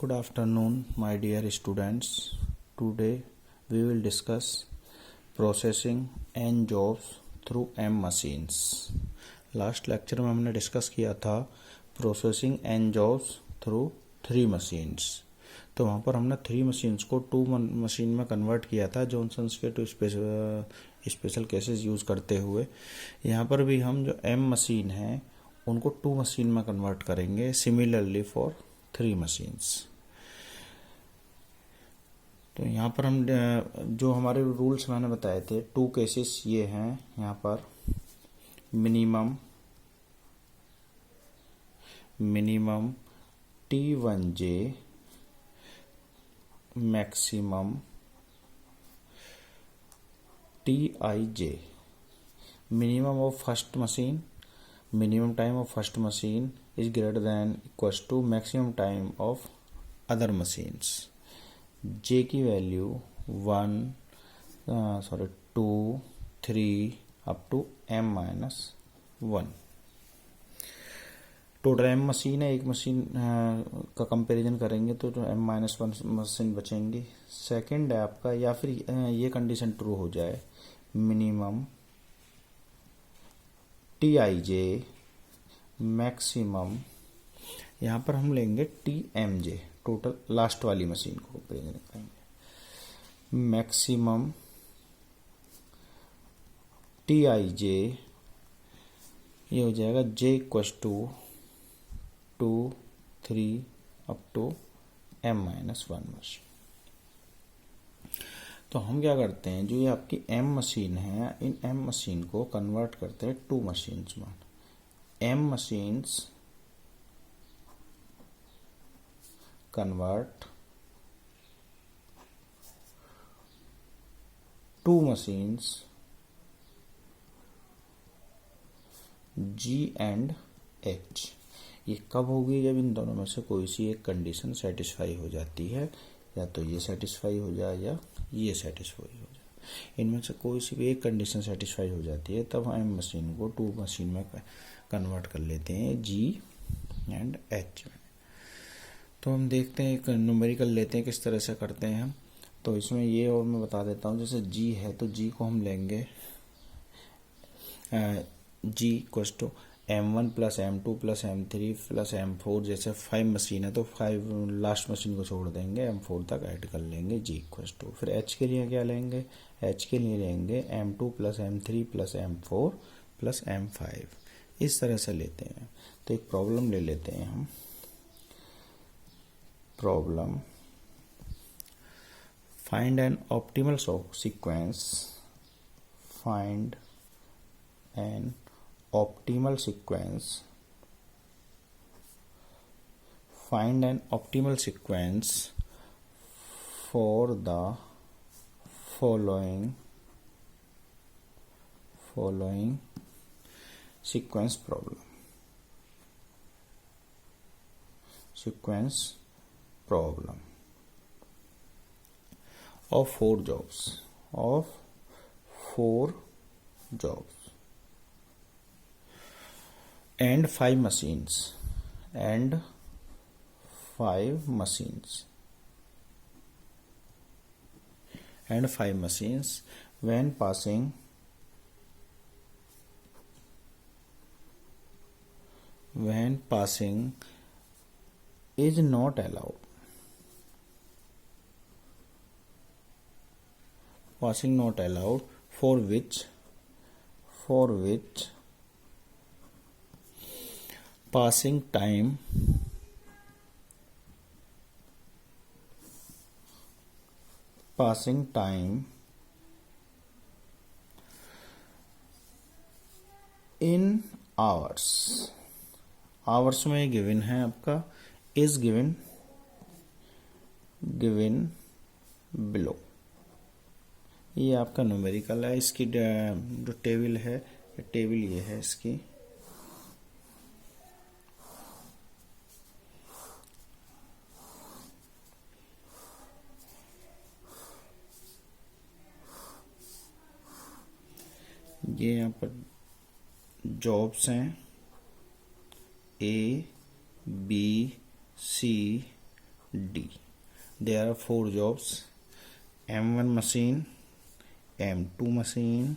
Good afternoon, my dear students. Today we will discuss processing n jobs through m machines. Last lecture में हमने discuss किया था processing n jobs through 3 machines. तो वहाँ पर हमने 3 मशीन्स को 2 मशीन में कन्वर्ट किया था जॉनसन्स के 2 स्पेशल केसेस यूज़ करते हुए। यहाँ पर भी हम जो m मशीन है उनको 2 मशीन में कन्वर्ट करेंगे सिमिलरली फॉर 3 मशीन्स। तो यहाँ पर हम जो हमारे रूल्स मैंने बताए थे 2 केसेस ये हैं। यहाँ पर minimum T1J, maximum Tij। Minimum of first machine, minimum time of first machine is greater than equals to maximum time of other machines। J की value 2 3 up to m-1। Total m machine है, एक machine का comparison करेंगे तो जो m-1 machine बचेंगी। Second है आपका, या फिर ये कंडीशन ट्रू हो जाए, मिनिमम Tij, मैक्सिमम यहाँ पर हम लेंगे Tmj, टोटल लास्ट वाली मशीन को कंपेरिजन करेंगे। मैक्सिमम Tij ये हो जाएगा j equals to 2 3 up to m-1 machine. तो हम क्या करते हैं, जो ये आपकी m मशीन है, इन m मशीन को कन्वर्ट करते हैं 2 मशीन्स में। m machines convert 2 machines G and H। ये कब होगी, जब इन दोनों में से कोई सी एक कंडीशन सेटिस्फाई हो जाती है, या तो ये सेटिस्फाई हो जाए या ये सेटिस्फाई हो जाए। इनमें से कोई सी भी एक कंडीशन सेटिस्फाई हो जाती है तब हम मशीन को 2 मशीन में कन्वर्ट कर लेते हैं G एंड H में। तो हम देखते हैं, एक न्यूमेरिकल लेते हैं किस तरह से करते हैं हम। तो इसमें ये और मैं बता देता हूँ, जैसे G है तो G को हम लेंगे G equals to m1 plus m2 plus m3 plus m4। जैसे 5 मशीन है तो 5 लास्ट मशीन को छोड़ देंगे, m4 तक ऐड कर लेंगे G इक्वस टू। फिर H के लिए क्या लेंगे, H के लिए लेंगे m2 plus m3 plus m4 plus m5। इस तरह से लेते हैं। तो एक प्रॉब्लम ले लेते हैं हम। Problem, find an optimal sequence, find an optimal sequence, find an optimal sequence for the following sequence problem of 4 jobs and 5 machines when passing is not allowed, for which passing time in hours में given है आपका, is given below। ये आपका numerical है। इसकी जो table है, table ये है इसकी। ये यहाँ पर जॉब्स हैं A B C D. There are 4 jobs: M1 machine, M2 machine,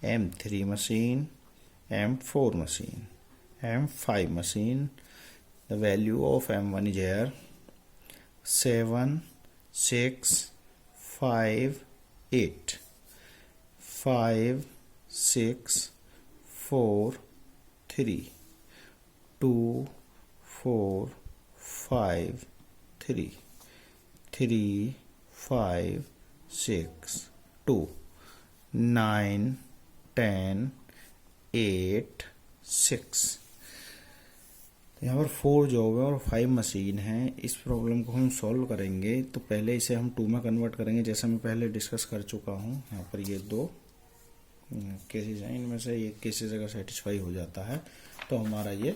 M3 machine, M4 machine, M5 machine. The value of M1 is here 7, 6, 5, 8. 5, 6, 4, 3, 2, 4, 5, 3, 3, 5, 6, 2, 9, 10, 8, 6. यहाँ पर 4 जॉब है और 5 मशीन है। इस प्रॉब्लम को हम सॉल्व करेंगे तो पहले इसे हम 2 में कन्वर्ट करेंगे, जैसा मैं पहले डिस्कस कर चुका हूँ। यहाँ पर ये 2 केसेस हैं, इनमें से एक केसेस अगर सेटिस्फाई हो जाता है तो हमारा ये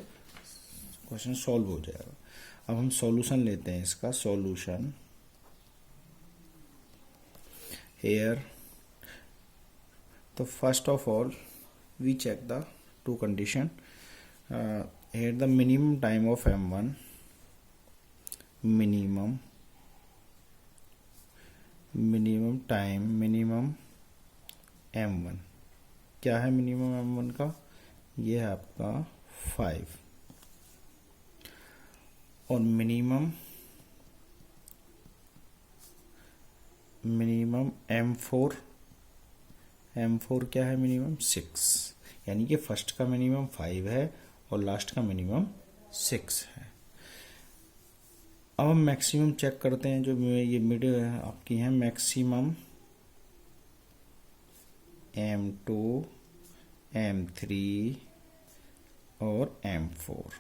क्वेश्चन सॉल्व हो जाएगा। अब हम सॉल्यूशन लेते हैं इसका। सॉल्यूशन हियर, तो first of all we check the 2 condition. Here the minimum time of M1, minimum M1 क्या है? मिनिमम M1 का ये है आपका 5, और मिनिमम M4 क्या है? मिनिमम 6, यानी कि फर्स्ट का मिनिमम 5 है और लास्ट का मिनिमम 6 है। अब हम मैक्सिमम चेक करते हैं। जो ये मिड आपकी है मैक्सिमम M2, M3 और M4,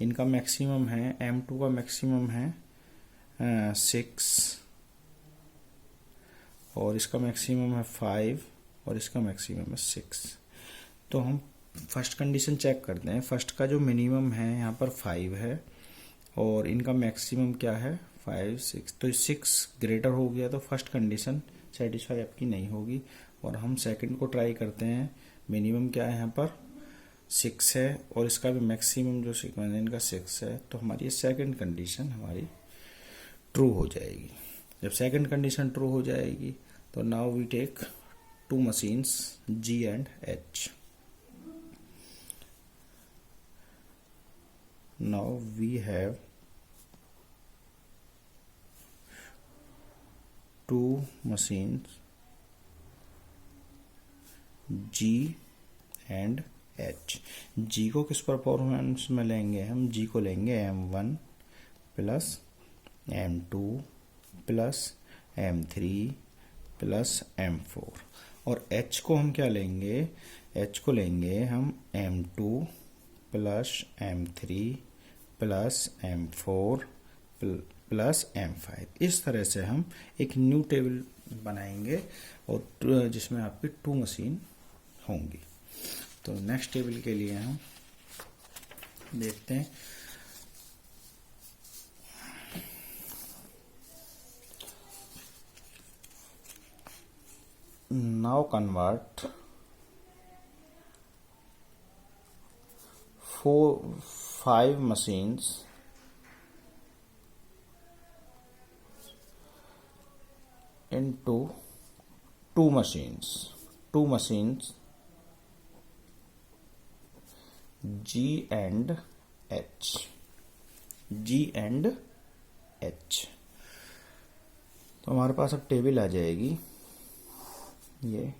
इनका मैक्सिमम है। M2 का मैक्सिमम है 6 और इसका मैक्सिमम है 5 और इसका मैक्सिमम है 6। तो हम फर्स्ट कंडीशन चेक करते हैं। फर्स्ट का जो मिनिमम है यहाँ पर 5 है और इनका मैक्सिमम क्या है? 5, 6। तो 6 ग्रेटर हो गया तो फर्स्ट कंडीशन सेटिस्फाई आपकी नहीं होगी। और हम सेकंड को ट्राई करते हैं। मिनिमम क्या है? यहाँ पर 6 है और इसका भी मैक्सिमम जो सीक्वेंस है इनका 6 है, तो हमारी सेकंड कंडीशन हमारी ट्रू हो जाएगी। जब सेकंड कंडीशन ट्रू हो जाएगी तो now we take 2 machines G and H। Now we have 2 machines G and H। G को किस परफॉर्मेंस में लेंगे? हम G को लेंगे M1 plus M2 plus M3 plus M4, और H को हम क्या लेंगे? H को लेंगे हम M2 plus M3 plus M4 plus M5। इस तरह से हम एक न्यू टेबल बनाएंगे और जिसमें आपकी 2 मशीन होंगी। तो नेक्स्ट टेबल के लिए हम देखते हैं। Now convert 5 machines into 2 machines G and H। तो हमारे पास अब टेबल आ जाएगी ये।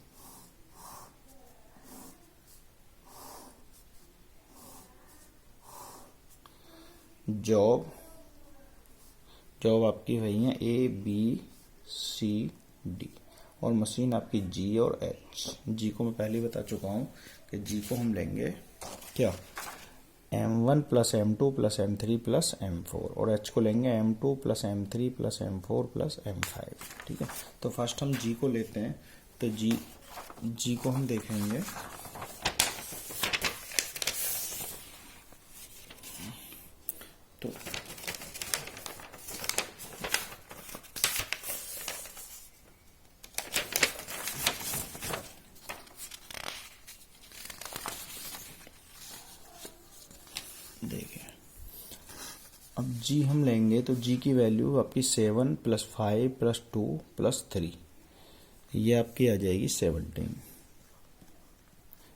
जॉब आपकी वही है ABCD, और मशीन आपकी G और H। G को मैं पहले ही बता चुका हूँ कि G को हम लेंगे क्या? M1 plus M2 plus M3 plus M4, और H को लेंगे M2 plus M3 plus M4 plus M5। ठीक है, तो फर्स्ट हम G को लेते हैं। तो G को हम देखेंगे। तो देखिए अब जी हम लेंगे तो जी की वैल्यू आपकी 7 + 5 + 2 + 3, ये आपकी आ जाएगी 17।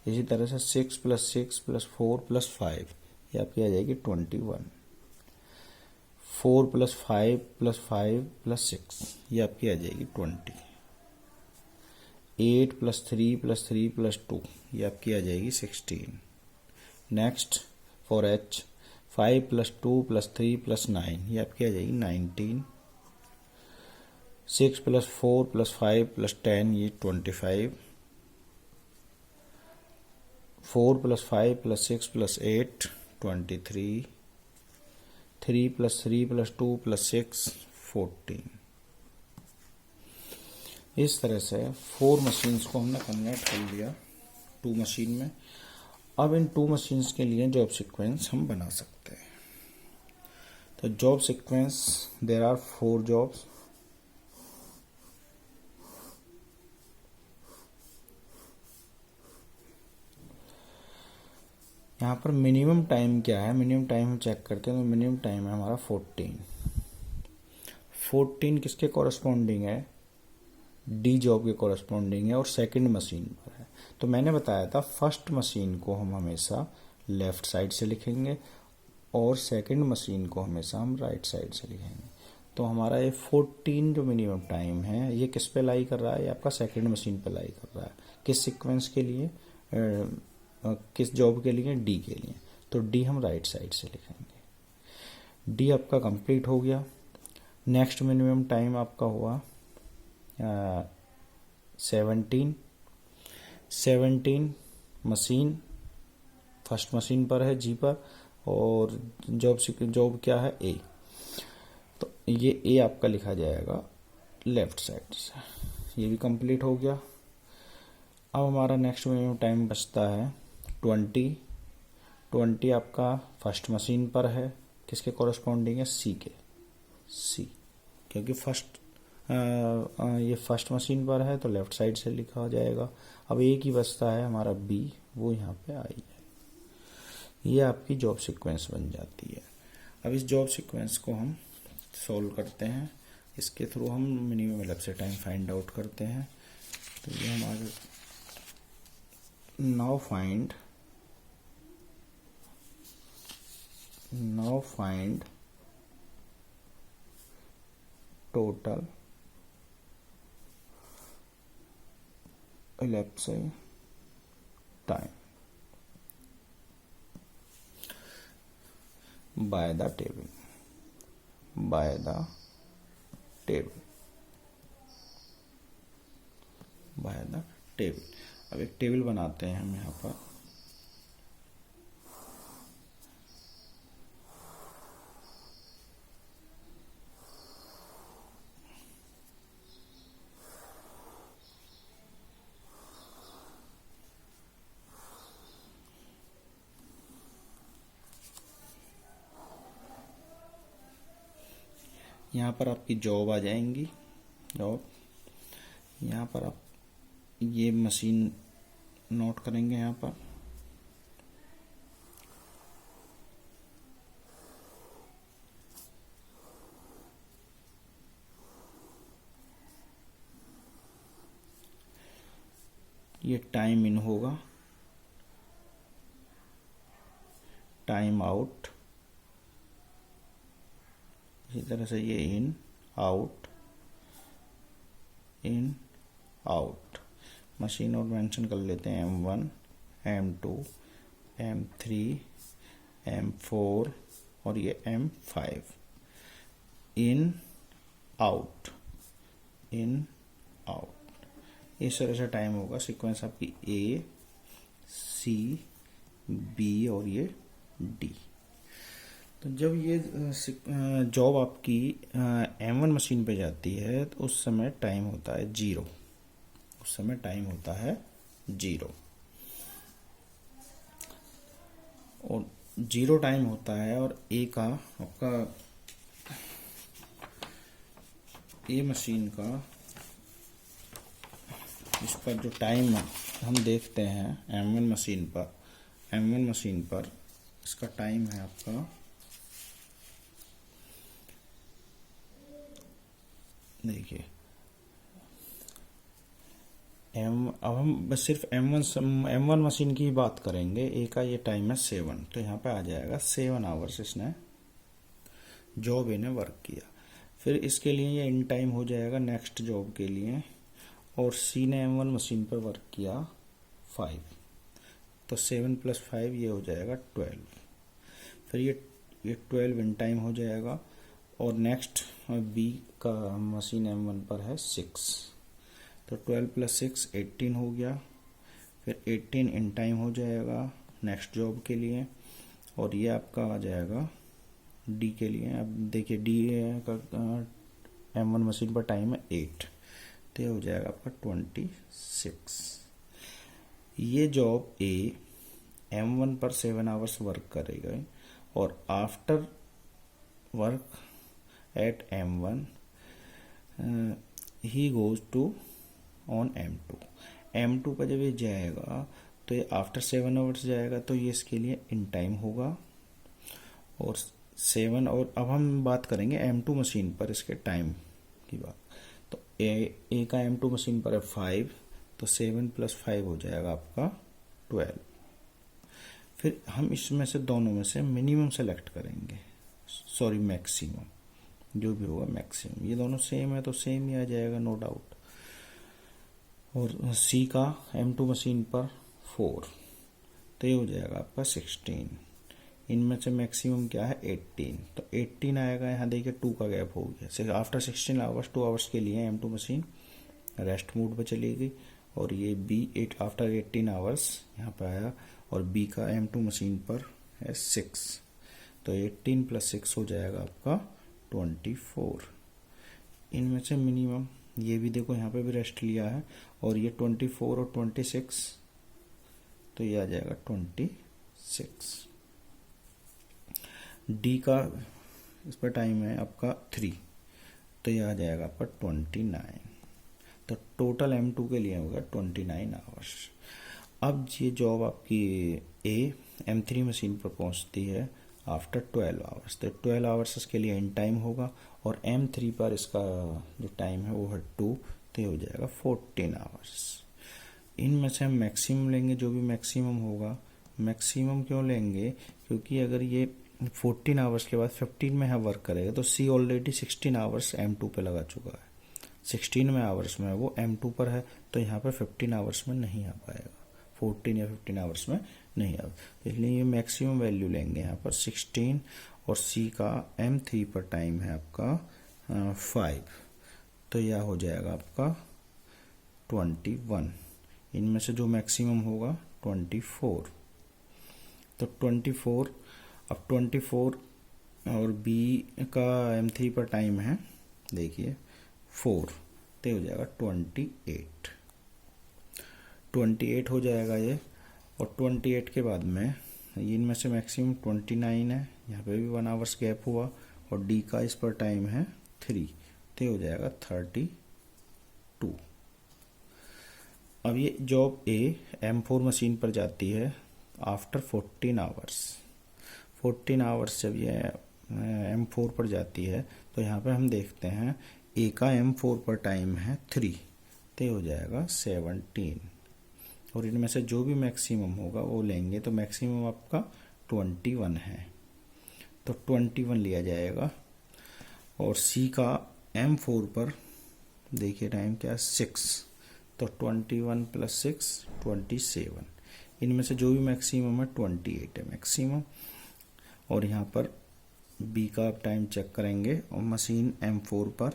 इसी तरह से 6 + 6 + 4 + 5, ये आपकी आ जाएगी 21। 4 + 5 + 5 + 6, ये आपकी आ जाएगी 20। 8 + 3 + 3 + 2, ये आपकी आ जाएगी 16। नेक्स्ट फॉर एच 5 + 2 + 3 + 9, ये आपकी आ जाएगी 19। 6 + 4 + 5 + 10, ये 25। 4 + 5 + 6 + 8, 23। 3 + 3 + 2 + 6, 14। इस तरह से 4 मशीन्स को हमने कन्वर्ट कर लिया 2 मशीन में। अब इन 2 मशीन्स के लिए जॉब सीक्वेंस हम बना सकते हैं। तो job sequence, there are 4 jobs. यहाँ पर मिनिमम टाइम क्या है, मिनिमम टाइम हम चेक करते हैं तो मिनिमम टाइम है हमारा 14। 14 किसके कॉरस्पॉन्डिंग है, डी जॉब के कॉरस्पॉन्डिंग है और सेकंड मशीन पर है। तो मैंने बताया था फर्स्ट मशीन को हम हमेशा लेफ्ट साइड से लिखेंगे और सेकंड मशीन को हमेशा हम राइट साइड से लिखेंगे। तो हमारा ये 14 जो मिनिमम टाइम है ये किस पे लाई कर रहा है, ये आपका सेकंड मशीन पे लाई कर रहा है। किस सीक्वेंस के लिए, किस जॉब के लिए, डी के लिए। तो डी हम राइट साइड से लिखेंगे। डी आपका कंप्लीट हो गया। नेक्स्ट मिनिमम टाइम आपका हुआ 17। मशीन फर्स्ट मशीन पर है जी पर और जॉब क्या है, ए। तो ये ए आपका लिखा जाएगा लेफ्ट साइड से, ये भी कंप्लीट हो गया। अब हमारा नेक्स्ट मिनिमम टाइम बचता है 20। 20 आपका फर्स्ट मशीन पर है, किसके कॉरस्पॉन्डिंग है, सी के, सी, क्योंकि ये फर्स्ट मशीन पर है तो लेफ्ट साइड से लिखा हो जाएगा। अब एक ही बचता है हमारा बी, वो यहाँ पे आई है। ये आपकी जॉब सीक्वेंस बन जाती है। अब इस जॉब सीक्वेंस को हम सॉल्व करते हैं, इसके थ्रू हम minimum ellipse time find out करते हैं। तो ये हम आगे now find total elapsed time by the table। अब एक टेबल बनाते हैं हम यहाँ पर। यहाँ पर आपकी जॉब आ जाएंगी, जॉब। यहाँ पर आप ये मशीन नोट करेंगे, यहाँ पर ये टाइम इन होगा, टाइम आउट, इसी तरह से ये in out, in out. Machine और मेंशन कर लेते हैं M1, M2, M3, M4 और ये M5। In out, in out, इस तरह से टाइम होगा। सीक्वेंस आपकी A, C, B और ये D। तो जब ये जॉब आपकी M1 मशीन पे जाती है तो उस समय टाइम होता है 0, उस समय टाइम होता है 0 और 0 टाइम होता है। और ए का आपका ए मशीन का इस पर जो टाइम हम देखते हैं M1 मशीन पर इसका टाइम है आपका देखिए अब हम बस सिर्फ M1 मशीन की बात करेंगे। ए का ये टाइम है 7, तो यहाँ पे आ जाएगा 7 आवर्स इसने जॉब इन्हें वर्क किया। फिर इसके लिए ये इन टाइम हो जाएगा नेक्स्ट जॉब के लिए, और सी ने M1 मशीन पर वर्क किया 5, तो 7 + 5 ये हो जाएगा 12। फिर ये 12 इन टाइम हो जाएगा, और नेक्स्ट बी का मशीन M1 पर है 6, तो 12 + 6 18 हो गया। फिर 18 इन टाइम हो जाएगा नेक्स्ट जॉब के लिए, और ये आपका आ जाएगा डी के लिए। अब देखिए डी का M1 मशीन पर टाइम है 8, तो ये हो जाएगा आपका 26। ये जॉब ए M1 पर 7 आवर्स वर्क करेगा, और after work at M1 he goes to on M2 पर जब ये जाएगा तो ये आफ्टर 7 आवर्स जाएगा, तो ये इसके लिए इन टाइम होगा। और 7, और अब हम बात करेंगे M2 मशीन पर इसके टाइम की बात। तो ए का M2 मशीन पर है 5, तो 7 + 5 हो जाएगा आपका 12। फिर हम इसमें से दोनों में से मिनिमम सेलेक्ट करेंगे, सॉरी मैक्सिमम, जो भी होगा मैक्सिमम। ये दोनों सेम है तो सेम ही आ जाएगा, नो डाउट। और सी का M2 मशीन पर 4, तो ये हो जाएगा आपका 16। इनमें से मैक्सिमम क्या है 18, तो 18 आएगा। यहाँ देखिए 2 का गैप हो गया। आफ्टर 16 आवर्स 2 आवर्स के लिए M2 मशीन रेस्ट मोड पर चली गई, और ये बी आफ्टर 18 आवर्स यहाँ पर आया, और बी का M2 मशीन पर है 6, तो 18 + 6 हो जाएगा आपका 24। इनमें से मिनिमम, ये भी देखो यहाँ पे भी रेस्ट लिया है, और ये 24 और 26, तो ये आ जाएगा 26। डी का इस पर टाइम है आपका 3, तो ये आ जाएगा आपका 29। तो टोटल M2 के लिए होगा 29 आवर्स। अब ये जॉब आपकी ए M3 मशीन पर पहुंचती है आफ्टर 12 आवर्स, तो 12 आवर्स इसके लिए इन टाइम होगा, और M3 पर इसका जो टाइम है वो है 2, तो ये हो जाएगा 14 आवर्स। इनमें से हम मैक्सिमम लेंगे, जो भी मैक्सिमम होगा। मैक्सिमम क्यों लेंगे? क्योंकि अगर ये 14 आवर्स के बाद 15 में है वर्क करेगा, तो सी ऑलरेडी 16 आवर्स M2 पे लगा चुका है, 16 में आवर्स में वो M2 पर है, तो यहाँ पर 15 आवर्स में नहीं आ पाएगा, 14 या 15 आवर्स में नहीं आ, इसलिए ये मैक्सिमम वैल्यू लेंगे यहाँ पर 16, और सी का M3 पर टाइम है आपका 5, तो यह हो जाएगा आपका 21। इनमें से जो मैक्सिमम होगा 24, तो 24, अब 24 और बी का M3 पर टाइम है देखिए 4, तो हो जाएगा 28 हो जाएगा ये। और 28 के बाद में इनमें से मैक्सिमम 29 है, यहाँ पे भी 1 आवर्स गैप हुआ, और डी का इस पर टाइम है 3, तो हो जाएगा 32। अब ये जॉब ए M4 मशीन पर जाती है आफ्टर 14 आवर्स। 14 आवर्स जब ये M4 पर जाती है, तो यहाँ पे हम देखते हैं ए का M4 पर टाइम है 3, तो हो जाएगा 17, और इनमें से जो भी मैक्सिमम होगा वो लेंगे, तो मैक्सिमम आपका 21 है, तो 21 लिया जाएगा। और सी का M4 पर देखिए टाइम क्या 6, तो 21 + 6 27। इनमें से जो भी मैक्सिमम है 28 है मैक्सिमम, और यहाँ पर बी का आप टाइम चेक करेंगे, और मशीन M4 पर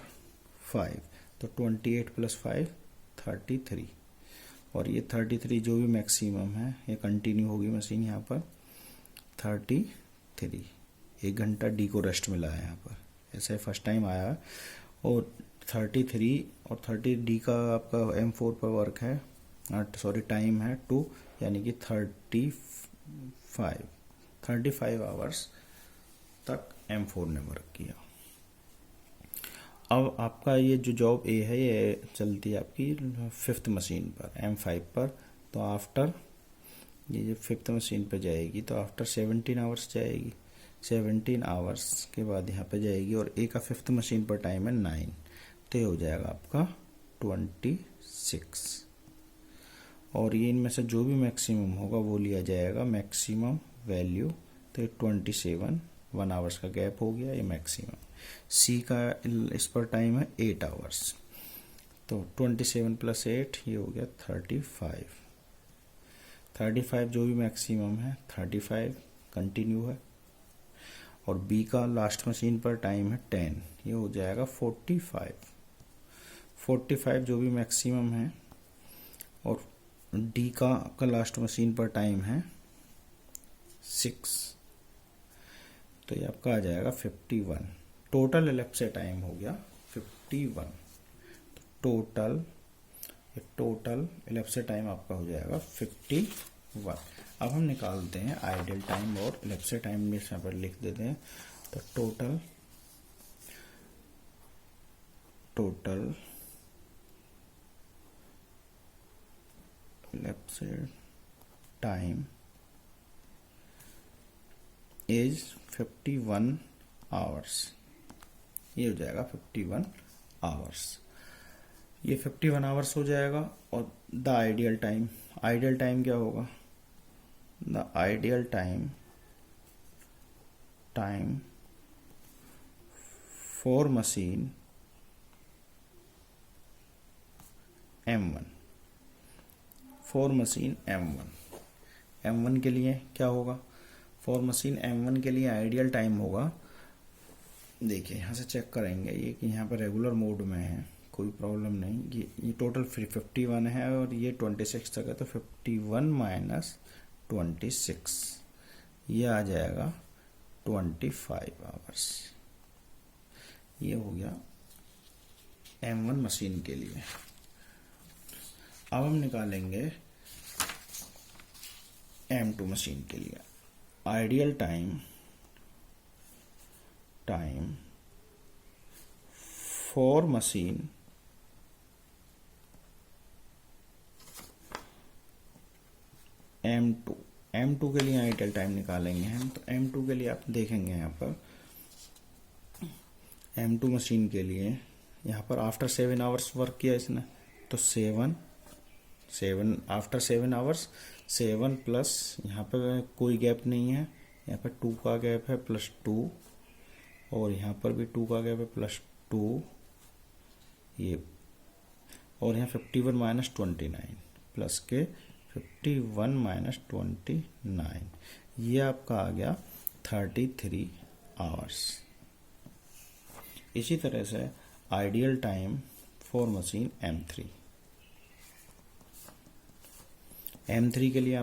5, तो 28 + 5 33, और ये 33 जो भी मैक्सिमम है ये कंटिन्यू होगी मशीन यहाँ पर 33। 1 घंटा डी को रेस्ट मिला है यहाँ पर, ऐसे फर्स्ट टाइम आया। और 33 और 30 डी का आपका M4 पर वर्क है, सॉरी टाइम है 2, यानी कि 35 आवर्स तक M4 ने वर्क किया। अब आपका ये जो जॉब ए है ये चलती है आपकी 5th मशीन पर M5 पर, तो आफ्टर ये जो 5th मशीन पर जाएगी तो आफ्टर 17 आवर्स जाएगी, 17 आवर्स के बाद यहाँ पे जाएगी, और ए का 5th मशीन पर टाइम है 9, तो ये हो जाएगा आपका 26। और ये इनमें से जो भी मैक्सिमम होगा वो लिया जाएगा मैक्सिमम वैल्यू। तो 27 1 आवर्स का गैप हो गया, ये मैक्सिमम। सी का इस पर टाइम है 8 आवर्स, तो 27 + 8 ये हो गया 35। 35 जो भी मैक्सिमम है 35 कंटिन्यू है। और बी का लास्ट मशीन पर टाइम है 10, ये हो जाएगा 45। 45 जो भी मैक्सिमम है। और डी का लास्ट मशीन पर टाइम है 6, तो ये आपका आ जाएगा 51। टोटल एलिप्स टाइम हो गया 51। टोटल एलिप्स टाइम आपका हो जाएगा 51। अब हम निकालते हैं आइडियल टाइम और एलिप्स टाइम भी यहाँ पर लिख देते हैं। तो total ellipse time is 51 hours, ये हो जाएगा 51 आवर्स। ये 51 आवर्स हो जाएगा। और द आइडियल टाइम क्या होगा? The ideal time for machine M1, for machine M1 के लिए क्या होगा? फॉर मशीन M1 के लिए आइडियल टाइम होगा, देखिए यहाँ से चेक करेंगे ये कि यहाँ पर रेगुलर मोड में है, कोई प्रॉब्लम नहीं। ये टोटल 51 है और ये 26 तक है, तो 51 - 26 ये आ जाएगा 25 आवर्स। ये हो गया M1 मशीन के लिए। अब हम निकालेंगे M2 मशीन के लिए। Ideal time for machine M2 के लिए आइडियल टाइम निकालेंगे हम। तो M2 के लिए आप देखेंगे यहाँ पर M2 मशीन के लिए यहाँ पर आफ्टर 7 आवर्स वर्क किया इसने, तो 7 आफ्टर 7 आवर्स 7 प्लस यहाँ पर कोई गैप नहीं है, यहाँ पर 2 का गैप है +2, और यहाँ पर भी 2 का गैप है +2, ये और यहाँ 51 - 29 प्लस के 51 - 29, ये आपका आ गया 33 आवर्स। इसी तरह से ideal time for machine M3 के लिए आप